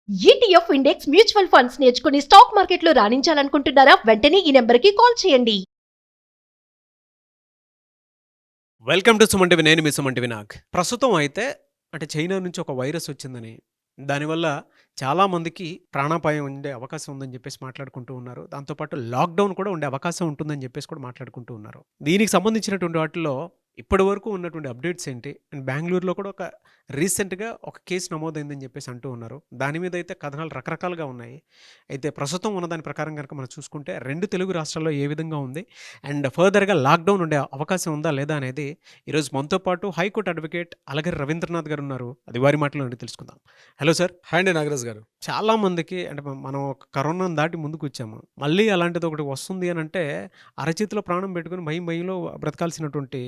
ETF index mutual funds నేర్చుకుని stock మార్కెట్లో రాణించాలనుకుంటున్నారా? వెంటనే ఈ నెంబర్కి కాల్ చేయండి. Welcome to Suman TV. నేను మీ సుమన్ టీవీ నాగ్. ప్రస్తుతం అయితే చైనా నుంచి ఒక వైరస్ వచ్చిందని, దానివల్ల చాలామందికి ప్రాణాపాయం ఉండే అవకాశం ఉందని చెప్పేసి మాట్లాడుకుంటూ ఉన్నారు. దాంతోపాటు లాక్డౌన్ కూడా ఉండే అవకాశం ఉంటుందని చెప్పేసి కూడా మాట్లాడుకుంటూ ఉన్నారు. దీనికి సంబంధించినటువంటి వాటిలో ఇప్పటి వరకు ఉన్నటువంటి అప్డేట్స్ ఏంటి? అండ్ బెంగళూరులో కూడా రీసెంట్గా ఒక కేసు నమోదైందని చెప్పేసి అంటూ ఉన్నారు. దాని మీద అయితే కథనాలు రకరకాలుగా ఉన్నాయి. అయితే ప్రస్తుతం ఉన్న దాని ప్రకారం కనుక మనం చూసుకుంటే 2 తెలుగు రాష్ట్రాల్లో ఏ విధంగా ఉంది అండ్ ఫర్దర్గా లాక్డౌన్ ఉండే అవకాశం ఉందా లేదా అనేది ఈరోజు మనతో పాటు హైకోర్టు అడ్వకేట్ అలగరి రవీంద్రనాథ్ గారు ఉన్నారు. అది వారి మాటలో నుండి తెలుసుకుందాం. Hello sir. హాయ్ అండి నాగరాజ్ గారు. చాలా మందికి మనం ఒక కరోనాను దాటి ముందుకు వచ్చాము, మళ్ళీ అలాంటిది ఒకటి వస్తుంది అని అంటే అరచేతిలో ప్రాణం పెట్టుకుని భయంలో బ్రతకాల్సినటువంటి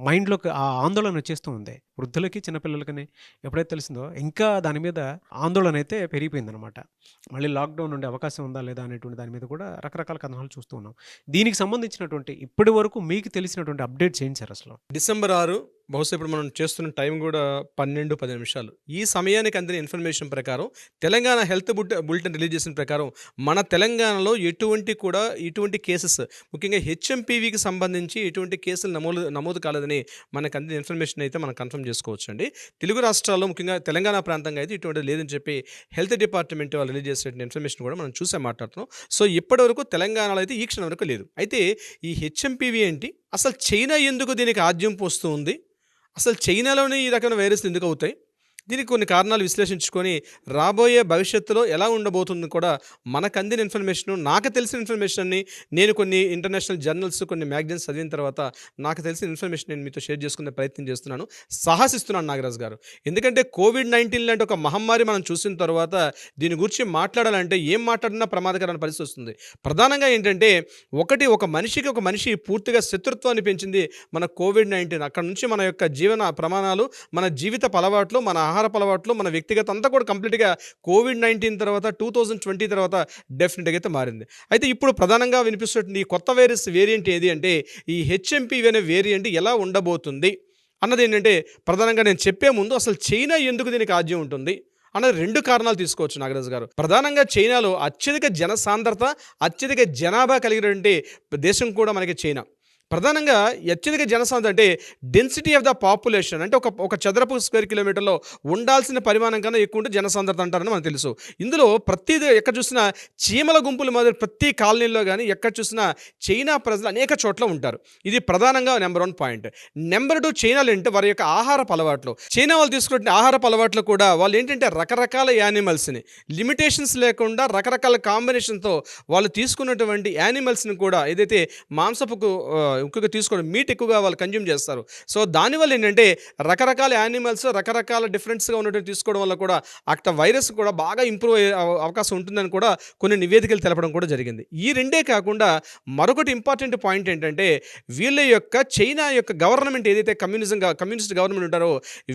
మైండ్లోకి ఆ ఆందోళన వచ్చేస్తూ ఉంది. వృద్ధులకి చిన్నపిల్లలకి ఎప్పుడైతే తెలిసిందో ఇంకా దాని మీద ఆందోళన అయితే పెరిగిపోయిందనమాట. మళ్ళీ లాక్డౌన్ ఉండే అవకాశం ఉందా లేదా అనేటువంటి దాని మీద కూడా రకరకాల కథనాలు చూస్తూ ఉన్నాం. దీనికి సంబంధించినటువంటి ఇప్పటి వరకు మీకు తెలిసినటువంటి అప్డేట్స్ ఏంటి సార్? అసలు డిసెంబర్ 6 బహుశా ఇప్పుడు మనం చేస్తున్న టైం కూడా 12-10 నిమిషాలు. ఈ సమయానికి అందిన ఇన్ఫర్మేషన్ ప్రకారం తెలంగాణ హెల్త్ బులెటిన్ రిలీజ్ చేసిన ప్రకారం మన తెలంగాణలో ఇటువంటి కేసెస్, ముఖ్యంగా హెచ్ఎంపీవీకి సంబంధించి ఎటువంటి కేసులు నమోదు కాలేదని మనకు అందిన ఇన్ఫర్మేషన్ అయితే మనం కన్ఫర్మ్ చేసుకోవచ్చు అండి. తెలుగు రాష్ట్రాల్లో ముఖ్యంగా తెలంగాణ ప్రాంతంగా అయితే ఇటువంటిది లేదని చెప్పి హెల్త్ డిపార్ట్మెంట్ వాళ్ళు రిలీజ్ చేసిన ఇన్ఫర్మేషన్ కూడా మనం చూసే మాట్లాడుతున్నాం. సో ఇప్పటి వరకు తెలంగాణలో అయితే ఈ క్షణం వరకు లేదు. అయితే ఈ హెచ్ఎంపీవీ ఏంటి, అసలు చైనా ఎందుకు దీనికి ఆద్యం పోస్తూ ఉంది, అసలు చైనాలోనే ఈ రకమైన వైరస్లు ఎందుకు అవుతాయి, దీనికి కొన్ని కారణాలు విశ్లేషించుకొని రాబోయే భవిష్యత్తులో ఎలా ఉండబోతుంది కూడా మనకు అందిన ఇన్ఫర్మేషన్, నాకు తెలిసిన ఇన్ఫర్మేషన్ని నేను కొన్ని ఇంటర్నేషనల్ జర్నల్స్, కొన్ని మ్యాగజైన్స్ చదివిన తర్వాత నాకు తెలిసిన ఇన్ఫర్మేషన్ నేను మీతో షేర్ చేసుకునే ప్రయత్నం చేస్తున్నాను, సాహసిస్తున్నాను నాగరాజ్ గారు. ఎందుకంటే కోవిడ్-19 లాంటి ఒక మహమ్మారి మనం చూసిన తర్వాత దీని గురించి మాట్లాడాలంటే ఏం మాట్లాడినా ప్రమాదకరమైన పరిస్థితి వస్తుంది. ప్రధానంగా ఏంటంటే ఒక మనిషి పూర్తిగా శత్రుత్వాన్ని పెంచింది మన కోవిడ్-19. అక్కడ నుంచి మన యొక్క జీవన ప్రమాణాలు, మన జీవిత అలవాట్లు, మన ఆహారపు అలవాట్లు, మన వ్యక్తిగత అంతా కూడా కంప్లీట్గా కోవిడ్-19 తర్వాత 2020 తర్వాత డెఫినెట్గా అయితే మారింది. అయితే ఇప్పుడు ప్రధానంగా వినిపిస్తున్న ఈ కొత్త వైరస్ వేరియంట్ ఏది అంటే ఈ హెచ్ఎంపీవీ అనే వేరియంట్ ఎలా ఉండబోతుంది అన్నది ఏంటంటే, ప్రధానంగా నేను చెప్పే ముందు అసలు చైనా ఎందుకు దీనికి ఆద్యం ఉంటుంది అన్నది 2 కారణాలు తీసుకోవచ్చు నాగరాజు గారు. ప్రధానంగా చైనాలో అత్యధిక జనసాంద్రత, అత్యధిక జనాభా కలిగినటువంటి దేశం కూడా మనకి చైనా. ప్రధానంగా అత్యధిక జనసాంద్రత అంటే డెన్సిటీ ఆఫ్ ద పాపులేషన్, అంటే ఒక చదరపు స్క్వేర్ కిలోమీటర్లో ఉండాల్సిన పరిమాణం కన్నా ఎక్కువ ఉంటే జనసాంద్రత అంటారని మనకు తెలుసు. ఇందులో ప్రతిదీ ఎక్కడ చూసినా చీమల గుంపులు మాదిరి ప్రతి కాలనీలో కానీ ఎక్కడ చూసినా చైనా ప్రజలు అనేక చోట్ల ఉంటారు. ఇది ప్రధానంగా నెంబర్ 1 పాయింట్. నెంబర్ 2 చైనాలు అంటే వారి యొక్క ఆహారపు అలవాట్లు. చైనా వాళ్ళు తీసుకుంటే ఆహారపు అలవాట్లు కూడా వాళ్ళు ఏంటంటే రకరకాల యానిమల్స్ని లిమిటేషన్స్ లేకుండా రకరకాల కాంబినేషన్తో వాళ్ళు తీసుకున్నటువంటి యానిమల్స్ని కూడా ఏదైతే మాంసపుకు ఎక్కువగా తీసుకోవడం, మీట్ ఎక్కువగా వాళ్ళు కన్జ్యూమ్ చేస్తారు. సో దానివల్ల ఏంటంటే రకరకాల యానిమల్స్ రకరకాల డిఫరెంట్స్గా ఉన్నటువంటి తీసుకోవడం వల్ల కూడా అక్కడ వైరస్ కూడా బాగా ఇంప్రూవ్ అయ్యే అవకాశం ఉంటుందని కూడా కొన్ని నివేదికలు తెలపడం కూడా జరిగింది. ఈ రెండే కాకుండా మరొకటి ఇంపార్టెంట్ పాయింట్ ఏంటంటే వీళ్ళ యొక్క చైనా యొక్క గవర్నమెంట్ ఏదైతే కమ్యూనిస్ట్ గవర్నమెంట్ ఉంటారో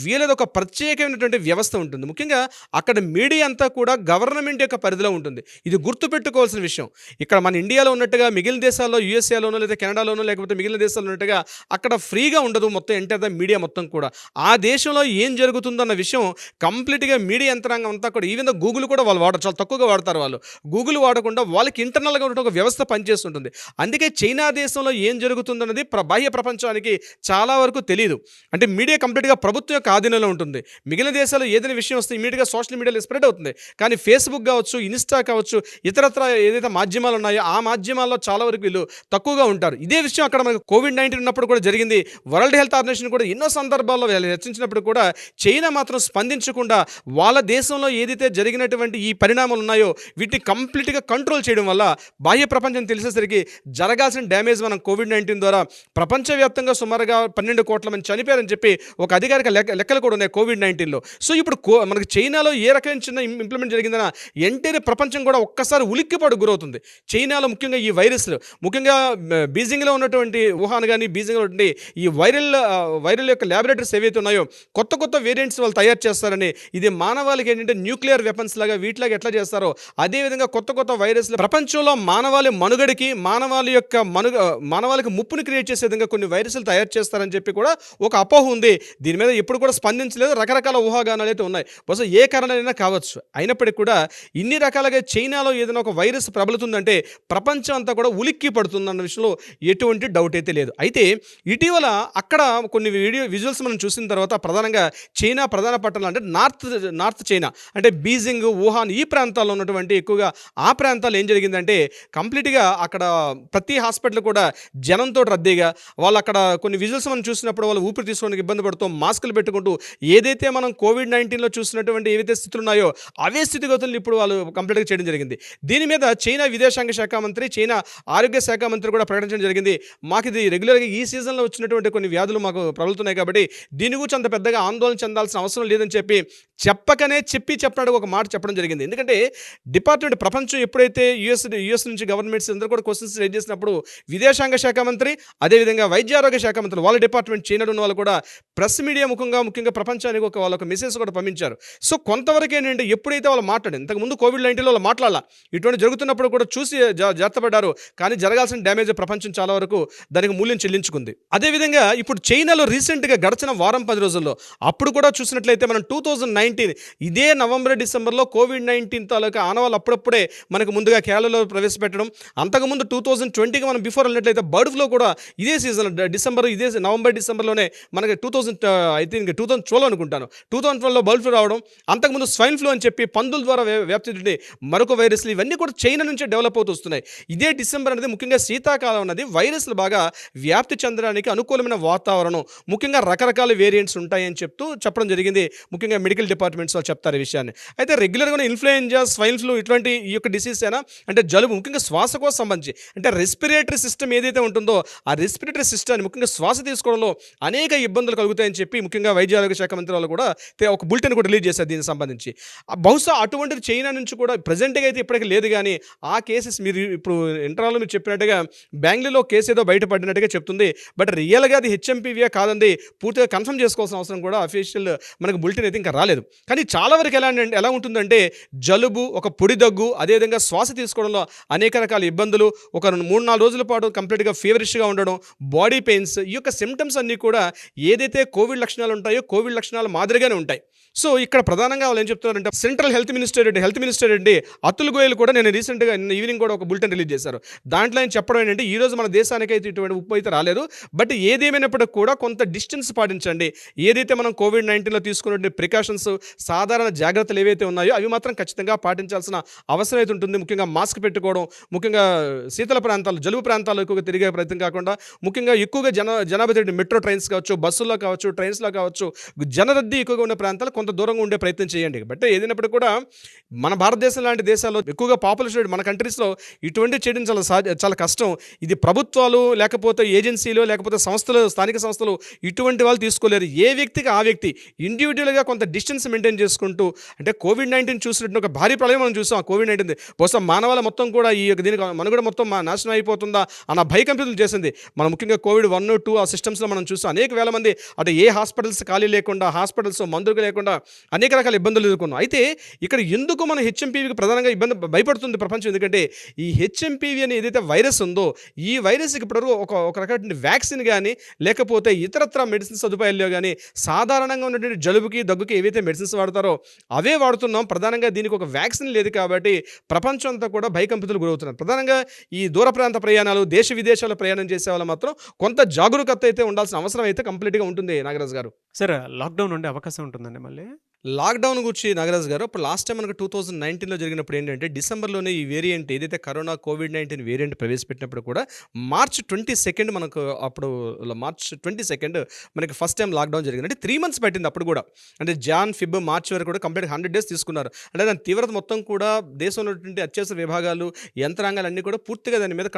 వీళ్ళది ఒక ప్రత్యేకమైనటువంటి వ్యవస్థ ఉంటుంది. ముఖ్యంగా అక్కడ మీడియా అంతా కూడా గవర్నమెంట్ యొక్క పరిధిలో ఉంటుంది. ఇది గుర్తుపెట్టుకోవాల్సిన విషయం. ఇక్కడ మన ఇండియాలో ఉన్నట్టుగా మిగిలిన దేశాల్లో, యూఎస్ఏలోనో లేదా కెనడాలోనో లేకపోతే మిగిలిన దేశాల్లో ఉన్నట్టుగా అక్కడ ఫ్రీగా ఉండదు మొత్తం ఎంటర్ ద మీడియా మొత్తం కూడా. ఆ దేశంలో ఏం జరుగుతుందన్న విషయం కంప్లీట్గా మీడియా యంత్రాంగం అంతా కూడా, ఈవెన్ గూగుల్ కూడా వాళ్ళు చాలా తక్కువగా వాడతారు. వాళ్ళు గూగుల్ వాడకుండా వాళ్ళకి ఇంటర్నల్గా ఉన్న ఒక వ్యవస్థ పనిచేస్తుంటుంది. అందుకే చైనా దేశంలో ఏం జరుగుతుందన్నది బాహ్య ప్రపంచానికి చాలా వరకు తెలియదు. అంటే మీడియా కంప్లీట్గా ప్రభుత్వం యొక్క ఆధీనంలో ఉంటుంది. మిగిలిన దేశాల్లో ఏదైనా విషయం వస్తే ఇమీడియట్గా సోషల్ మీడియాలో స్ప్రెడ్ అవుతుంది. కానీ ఫేస్బుక్ కావచ్చు, ఇన్స్టా కావచ్చు, ఇతరత్ర ఏదైతే మాధ్యమాలు ఉన్నాయో ఆ మాధ్యమాల్లో చాలా వరకు వీళ్ళు తక్కువగా ఉంటారు. ఇదే విషయం అక్కడ మనకు కోవిడ్-19 ఉన్నప్పుడు కూడా జరిగింది. వరల్డ్ హెల్త్ ఆర్గనైజేషన్ కూడా ఎన్నో సందర్భాల్లో హెచ్చరించినప్పుడు కూడా చైనా మాత్రం స్పందించకుండా వాళ్ళ దేశంలో ఏదైతే జరిగినటువంటి ఈ పరిణామాలు ఉన్నాయో వీటిని కంప్లీట్గా కంట్రోల్ చేయడం వల్ల బాహ్య ప్రపంచం తెలిసేసరికి జరగాల్సిన డ్యామేజ్ మనం కోవిడ్-19 ద్వారా ప్రపంచవ్యాప్తంగా సుమారుగా 12 కోట్ల మంది చనిపోయారని చెప్పి ఒక అధికారిక లెక్కలు కూడా ఉన్నాయి కోవిడ్-19లో. సో ఇప్పుడు మనకి చైనాలో ఏ రకమైన చిన్న ఇంప్లిమెంట్ జరిగిందన్న ఎంటైర్ ప్రపంచం కూడా ఒక్కసారి ఉలిక్కిపాటు గురవుతుంది. చైనాలో ముఖ్యంగా ఈ వైరస్లు, ముఖ్యంగా బీజింగ్లో ఉన్నటువంటి ఉన్నటువంటి వుహాన్ కానీ బీజింగ్ ఉన్నటువంటి ఈ వైరల్ యొక్క ల్యాబొరేటరీస్ ఏవైతే ఉన్నాయో కొత్త వేరియంట్స్ వాళ్ళు తయారు చేస్తారని, ఇది మానవాళికి ఏంటంటే న్యూక్లియర్ వెపన్స్ లాగా వీటిలాగా ఎట్లా చేస్తారో అదేవిధంగా కొత్త వైరస్లు ప్రపంచంలో మానవాళి మనుగడికి మానవాళికి ముప్పుని క్రియేట్ చేసే విధంగా కొన్ని వైరస్లు తయారు చేస్తారని చెప్పి కూడా ఒక అపోహ ఉంది. దీని మీద ఎప్పుడు కూడా స్పందించలేదు. రకరకాల ఊహాగానాలు అయితే ఉన్నాయి. బహుశా ఏ కారణమైనా కావచ్చు. అయినప్పటికీ కూడా ఇన్ని రకాలుగా చైనాలో ఏదైనా ఒక వైరస్ ప్రబలుతుందంటే ప్రపంచం అంతా కూడా ఉలిక్కి పడుతుందన్న విషయంలో ఎటువంటి డౌట్ అయితే లేదు. అయితే ఇటీవల అక్కడ కొన్ని విజువల్స్ మనం చూసిన తర్వాత ప్రధానంగా చైనా ప్రధాన పట్టణాలు అంటే నార్త్ చైనా అంటే బీజింగ్, వుహాన్ ఈ ప్రాంతాల్లో ఉన్నటువంటి ఎక్కువగా ఆ ప్రాంతాలు ఏం జరిగిందంటే కంప్లీట్గా అక్కడ ప్రతి హాస్పిటల్ కూడా జనంతో రద్దీగా వాళ్ళు అక్కడ కొన్ని విజువల్స్ మనం చూసినప్పుడు వాళ్ళు ఊపిరి తీసుకోవడానికి ఇబ్బంది పడుతూ మాస్కులు పెట్టుకుంటూ ఏదైతే మనం కోవిడ్-19లో చూసినటువంటి ఏవైతే స్థితులు ఉన్నాయో అవే స్థితిగతులను ఇప్పుడు వాళ్ళు కంప్లీట్గా చేయడం జరిగింది. దీని మీద చైనా విదేశాంగ శాఖ మంత్రి, చైనా ఆరోగ్య శాఖ మంత్రి కూడా ప్రకటించడం జరిగింది. మాకు ఇది రెగ్యులర్గా ఈ సీజన్లో వచ్చినటువంటి కొన్ని వ్యాధులు మాకు ప్రబలుతున్నాయి కాబట్టి దీని గురించి అంత పెద్దగా ఆందోళన చెందాల్సిన అవసరం లేదని చెప్పకనే చెప్పినట్టు ఒక మాట చెప్పడం జరిగింది. ఎందుకంటే డిపార్ట్మెంట్ ప్రపంచం ఎప్పుడైతే యుఎస్ నుంచి గవర్నమెంట్స్ అందరూ కూడా క్వశ్చన్స్ రేజ్ చేసినప్పుడు విదేశాంగ శాఖ మంత్రి అదేవిధంగా వైద్య ఆరోగ్య శాఖ మంత్రి వాళ్ళ డిపార్ట్మెంట్ చైనాలో ఉన్న వాళ్ళు కూడా ప్రెస్ మీడియా ముఖ్యంగా ప్రపంచానికి వాళ్ళొక మెసేజ్ కూడా పంపించారు. సో కొంతవరకు ఏంటంటే ఎప్పుడైతే వాళ్ళు మాట్లాడారు, ఇంతకుముందు కోవిడ్-19లో వాళ్ళు మాట్లాడాల, ఇటువంటి జరుగుతున్నప్పుడు కూడా చూసి జాగ్రత్త పడ్డారు. కానీ జరగాల్సిన డ్యామేజ్ ప్రపంచం చాలా వరకు దానికి మూల్యం చెల్లించుకుంది. అదేవిధంగా ఇప్పుడు చైనాలో రీసెంట్గా గడిచిన వారం 10 రోజుల్లో అప్పుడు కూడా చూసినట్లయితే మనం 2019 ఇదే నవంబర్ డిసెంబర్లో కోవిడ్-19 తాలూకా ఆనవాళ్ళు అప్పుడప్పుడే మనకు ముందుగా కేరళలో ప్రవేశపెట్టడం, అంతకుముందు 2020కి మనం బిఫోర్ వెళ్ళినట్లయితే బర్డ్ ఫ్లూ కూడా ఇదే సీజన్ ఇదే నవంబర్ డిసెంబర్లోనే మనకి 2012 అనుకుంటాను 2012లో బర్డ్ ఫ్లూ రావడం, అంతకుముందు స్వైన్ ఫ్లూ అని చెప్పి పందుల ద్వారా వ్యాప్తి చెందే మరొక వైరస్లు ఇవన్నీ కూడా చైనా నుంచే డెవలప్ అవుతూ వస్తున్నాయి. ఇదే డిసెంబర్ అనేది ముఖ్యంగా శీతాకాలం అనేది వైరస్లు బాగా వ్యాప్తి చెందడానికి అనుకూలమైన వాతావరణం, ముఖ్యంగా రకరకాల వేరియంట్స్ ఉంటాయని చెప్పడం జరిగింది. ముఖ్యంగా మెడికల్ డిపార్ట్మెంట్స్ వాళ్ళు చెప్తారు ఈ విషయాన్ని. అయితే రెగ్యులర్గా ఇన్ఫ్లుయెంజా, స్వైన్ ఫ్లూ ఇటువంటి ఈ యొక్క డిసీజ్ అయినా అంటే జలుబు ముఖ్యంగా శ్వాసకోశ సంబంధించి అంటే రెస్పిరేటరీ సిస్టమ్ ఏదైతే ఉంటుందో ఆ రెస్పిరేటరీ సిస్టమ్ ముఖ్యంగా శ్వాస తీసుకోవడంలో అనేక ఇబ్బందులు కలుగుతాయని చెప్పి ముఖ్యంగా వైద్య ఆరోగ్య శాఖ మంత్రి వాళ్ళు కూడా ఒక బులెటిన్ కూడా రిలీజ్ చేశారు దీనికి సంబంధించి. బహుశా అటువంటిది చైనా నుంచి కూడా ప్రజెంట్గా అయితే ఇప్పటికీ లేదు. కానీ ఆ కేసెస్ మీరు ఇప్పుడు ఇంటర్వ్యూలో మీరు చెప్పినట్టుగా బెంగళూరులో కేసు ఏదో బయటపడినట్టుగా చెప్తుంది. బట్ రియల్గా అది హెచ్ఎంపీవీఏ కాదండి, పూర్తిగా కన్ఫర్మ్ చేసుకోవాల్సిన అవసరం కూడా అఫీషియల్ మనకు బులెటిన్ అయితే ఇంకా రాలేదు. కానీ చాలా వరకు ఎలా ఉంటుందంటే జలుబు, ఒక పొడి దగ్గు, అదేవిధంగా శ్వాస తీసుకోవడంలో అనేక రకాల ఇబ్బందులు, ఒక 3-4 రోజుల పాటు కంప్లీట్గా ఫీవరిష్గా ఉండడం, బాడీ పెయిన్స్, ఈ యొక్క సిమ్టమ్స్ అన్నీ కూడా ఏదైతే కోవిడ్ లక్షణాలు ఉంటాయో కోవిడ్ లక్షణాలు మాదిరిగానే ఉంటాయి. సో ఇక్కడ ప్రధానంగా వాళ్ళు ఏం చెప్తున్నారంటే సెంట్రల్ హెల్త్ మినిస్టర్ అండి అతుల్ గోయల్ కూడా నేను రీసెంట్గా ఈవినింగ్ కూడా ఒక బులెటిన్ రిలీజ్ చేశారు. దాంట్లో ఆయన చెప్పడం ఏంటంటే ఈరోజు మన దేశానికి అయితే ఇటువంటి ఉప్పు అయితే రాలేదు, బట్ ఏదేమైనప్పటికీ కూడా కొంత డిస్టెన్స్ పాటించండి. ఏదైతే మనం కోవిడ్-19లో తీసుకున్న ప్రికాషన్స్, సాధారణ జాగ్రత్తలు ఏవైతే ఉన్నాయో అవి మాత్రం ఖచ్చితంగా పాటించాల్సిన అవసరం అయితే ఉంటుంది. ముఖ్యంగా మాస్క్ పెట్టుకోవడం, ముఖ్యంగా శీతల ప్రాంతాలు, జలుబు ప్రాంతాల్లో ఎక్కువగా తిరిగే ప్రయత్నం కాకుండా, ముఖ్యంగా ఎక్కువగా జనాభా తిరిగి మెట్రో ట్రైన్స్ కావచ్చు, బస్సుల్లో కావచ్చు, ట్రైన్స్లో కావచ్చు, జనరద్దీ ఎక్కువగా ఉన్న ప్రాంతాలు కొంత దూరంగా ఉండే ప్రయత్నం చేయండి. బట్ ఏదైనప్పటికీ కూడా మన భారతదేశం లాంటి దేశాల్లో ఎక్కువగా పాపులేషన్ మన కంట్రీస్లో ఇటువంటి చేయడం చాలా కష్టం. ఇది ప్రభుత్వాలు లేకపోతే ఏజెన్సీలు లేకపోతే సంస్థలు, స్థానిక సంస్థలు ఇటువంటి వాళ్ళు తీసుకోలేరు. ఏ వ్యక్తికి ఆ వ్యక్తి ఇండివిజువల్గా కొంత డిస్టెన్స్ మెయింటైన్ చేసుకుంటూ, అంటే కోవిడ్-19 చూసినట్టు ఒక భారీ ప్రళయం మనం చూసాం. కోవిడ్-19 బహుశా మానవాళి మొత్తం కూడా ఈ యొక్క దీనికి మనుగడ మొత్తం నాశనం అయిపోతుందా అన్న భయకంపితులు చేసింది. మనం ముఖ్యంగా కోవిడ్ 1, 2 ఆ సిస్టమ్స్లో మనం చూసాం. అనేక వేల మంది అంటే ఏ హాస్పిటల్స్ ఖాళీ లేకుండా, హాస్పిటల్స్ మందులు లేకుండా అనేక రకాల ఇబ్బందులు ఎదుర్కొన్నాం. అయితే ఇక్కడ ఎందుకు మన హెచ్ఎంపీవీకి ప్రధానంగా భయపడుతుంది ప్రపంచం, ఎందుకంటే ఈ హెచ్ఎంపీవీ అని ఏదైతే వైరస్ ఉందో ఈ వైరస్కి ఇప్పటివరకు ఒక రకమైన వ్యాక్సిన్ కానీ లేకపోతే ఇతరత్ర మెడిసిన్ సదుపాయాల్లో కానీ సాధారణంగా ఉన్నటువంటి జలుబుకి, దగ్గుకి ఏవైతే మెడిసిన్స్ వాడతారో అవే వాడుతున్నాం. ప్రధానంగా దీనికి ఒక వ్యాక్సిన్ లేదు కాబట్టి ప్రపంచం అంతా కూడా భయకంపితులు గురవుతున్నారు. ప్రధానంగా ఈ దూర ప్రాంత ప్రయాణాలు, దేశ విదేశాల ప్రయాణం చేసే వాళ్ళు మాత్రం కొంత జాగరూకత అయితే ఉండాల్సిన అవసరం అయితే కంప్లీట్గా ఉంటుంది. నాగరాజు గారు, సార్ లాక్డౌన్ ఉండే అవకాశం ఉంటుందండి మళ్ళీ? లాక్డౌన్ గురించి నాగరాజ్ గారు ఇప్పుడు లాస్ట్ టైం మనకు 2019లో జరిగినప్పుడు ఏంటంటే డిసెంబర్లోనే ఈ వేరియంట్ ఏదైతే కరోనా కోవిడ్-19 వేరియంట్ ప్రవేశపెట్టినప్పుడు కూడా మార్చ్ 22 మనకు అప్పుడు మార్చ్ 22 మనకి ఫస్ట్ టైం లాక్డౌన్ జరిగింది. అంటే 3 months పట్టింది అప్పుడు కూడా. అంటే జాన్, ఫిబ్, మార్చ్ వరకు కూడా కంప్లీట్ 100 days తీసుకున్నారు. అంటే దాని తీవ్రత మొత్తం కూడా దేశంలో ఉన్నటువంటి అత్యవసర విభాగాలు, యంత్రాంగాలు అన్నీ కూడా పూర్తిగా దాని మీద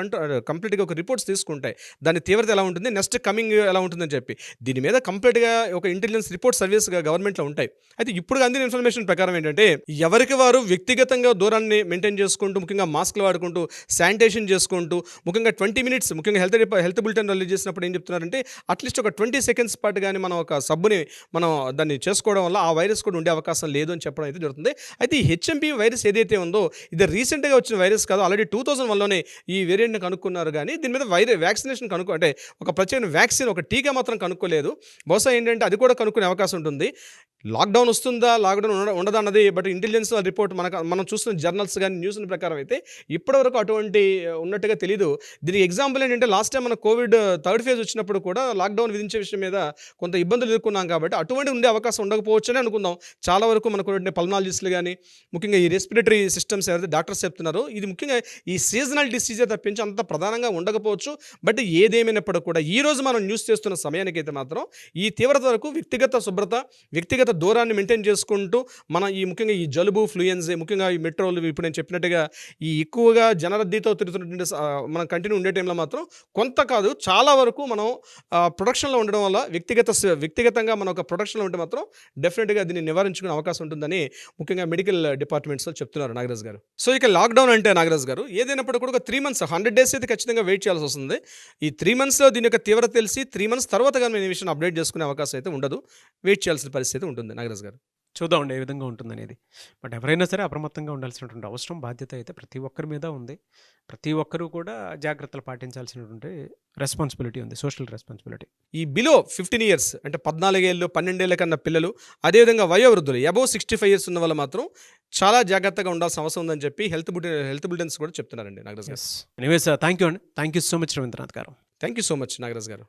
కంప్లీట్గా ఒక రిపోర్ట్స్ తీసుకుంటాయి. దాని తీవ్రత ఎలా ఉంటుంది, నెక్స్ట్ కమింగ్ ఎలా ఉంటుందని చెప్పి దీని మీద కంప్లీట్గా ఒక ఇంటెలిజెన్స్ రిపోర్ట్ సర్వీస్ గవర్నమెంట్లో ఉంటాయి. అయితే అయితే ఇప్పుడు అందిన ఇన్ఫర్మేషన్ ప్రకారం ఏంటంటే ఎవరికి వారు వ్యక్తిగతంగా దూరాన్ని మెయింటైన్ చేసుకుంటూ, ముఖ్యంగా మాస్క్లు వాడుకుంటూ, శానిటేషన్ చేసుకుంటూ, ముఖ్యంగా 20 మినిట్స్ ముఖ్యంగా హెల్త్ బులెటిన్ రిలీజ్ చేసినప్పుడు ఏం చెప్తున్నారంటే అట్లీస్ట్ ఒక 20 సెకండ్స్ పాటు కానీ మనం ఒక సబ్బుని మనం దాన్ని చేసుకోవడం వల్ల ఆ వైరస్ కూడా ఉండే అవకాశం లేదు అని చెప్పడం అయితే జరుగుతుంది. అయితే ఈ హెచ్ఎంపీ వైరస్ ఏదైతే ఉందో ఇది రీసెంట్గా వచ్చిన వైరస్ కాదు. ఆల్రెడీ 2001లోనే ఈ వేరియంట్ని కనుక్కున్నారు, కానీ దీని మీద వ్యాక్సినేషన్ అంటే ఒక ప్రత్యేక వ్యాక్సిన్, ఒక టీకా మాత్రం కనుక్కోలేదు. బహుశా ఏంటంటే అది కూడా కనుక్కునే అవకాశం ఉంటుంది. లాక్డౌన్ వస్తుందా, లాక్డౌన్ ఉండదా అన్నది బట్ ఇంటెలిజెన్స్ రిపోర్ట్ మనం చూస్తున్న జర్నల్స్ కానీ న్యూస్ ప్రకారం అయితే ఇప్పటివరకు అటువంటి ఉన్నట్టుగా తెలియదు. దీనికి ఎగ్జాంపుల్ ఏంటంటే లాస్ట్ టైం మన కోవిడ్ థర్డ్ ఫేజ్ వచ్చినప్పుడు కూడా లాక్డౌన్ విధించే విషయం మీద కొంత ఇబ్బందులు ఎదుర్కొన్నాం, కాబట్టి అటువంటి ఉండే అవకాశం ఉండకపోవచ్చు అని అనుకుందాం. చాలా వరకు మనకు పల్మనాలజిస్టులు కానీ ముఖ్యంగా ఈ రెస్పిరేటరీ సిస్టమ్స్ ఎవరైతే డాక్టర్స్ చెప్తున్నారో ఇది ముఖ్యంగా ఈ సీజనల్ డిసీజే తప్పించి అంత ప్రధానంగా ఉండకపోవచ్చు. బట్ ఏదేమైనప్పుడు కూడా ఈ రోజు మనం న్యూస్ చేస్తున్న సమయానికైతే మాత్రం ఈ తీవ్రత వరకు వ్యక్తిగత శుభ్రత, వ్యక్తిగత దూరాన్ని మెయింటైన్ చేసుకుంటూ మన ఈ ముఖ్యంగా ఈ జలుబు, ఫ్లూయెన్సీ, ముఖ్యంగా ఈ మెట్రోలు ఇప్పుడు నేను చెప్పినట్టుగా ఈ ఎక్కువగా జనరద్దీతో తిరుగుతున్నటువంటి మనం కంటిన్యూ ఉండే టైంలో మాత్రం కొంత కాదు చాలా వరకు మనం ప్రొడక్షన్లో ఉండడం వల్ల వ్యక్తిగతంగా మనం ఒక ప్రొడక్షన్లో ఉంటే మాత్రం డెఫినెట్గా దీన్ని నివారించుకునే అవకాశం ఉంటుందని ముఖ్యంగా మెడికల్ డిపార్ట్మెంట్స్లో చెప్తున్నారు నాగరాజ్ గారు. సో ఇక లాక్డౌన్ అంటే నాగరాజ్ గారు ఏదైనప్పుడు కూడా ఒక 3 months 100 days అయితే ఖచ్చితంగా వెయిట్ చేయాల్సి వస్తుంది. ఈ 3 monthsలో దీని యొక్క తీవ్రత తెలిసి 3 months తర్వాత కానీ మేము ఈ విషయం అప్డేట్ చేసుకునే అవకాశం అయితే ఉండదు. వెయిట్ చేయాల్సిన పరిస్థితి ఉంటుంది నాగరాజ్ గారు. చూద్దామండి ఏ విధంగా ఉంటుందనేది. బట్ ఎవరైనా సరే అప్రమత్తంగా ఉండాల్సినటువంటి అవసరం, బాధ్యత అయితే ప్రతి ఒక్కరి మీద ఉంది. ప్రతి ఒక్కరూ కూడా జాగ్రత్తలు పాటించాల్సినటువంటి రెస్పాన్సిబిలిటీ ఉంది, సోషల్ రెస్పాన్సిబిలిటీ. ఈ బిలో 15 years అంటే 14 ఏళ్ళు 12 ఏళ్ళ కన్నా పిల్లలు, అదేవిధంగా వయోవృద్ధులు అబోవ్ 65 years ఉన్న వాళ్ళు మాత్రం చాలా జాగ్రత్తగా ఉండాల్సిన అవసరం ఉందని చెప్పి హెల్త్ బులెటిన్స్ కూడా చెప్తున్నారండి Nagaraj garu. Anyways thank you అండి. Thank you so much Ravindranath garu. Thank you so much Nagaraj గారు.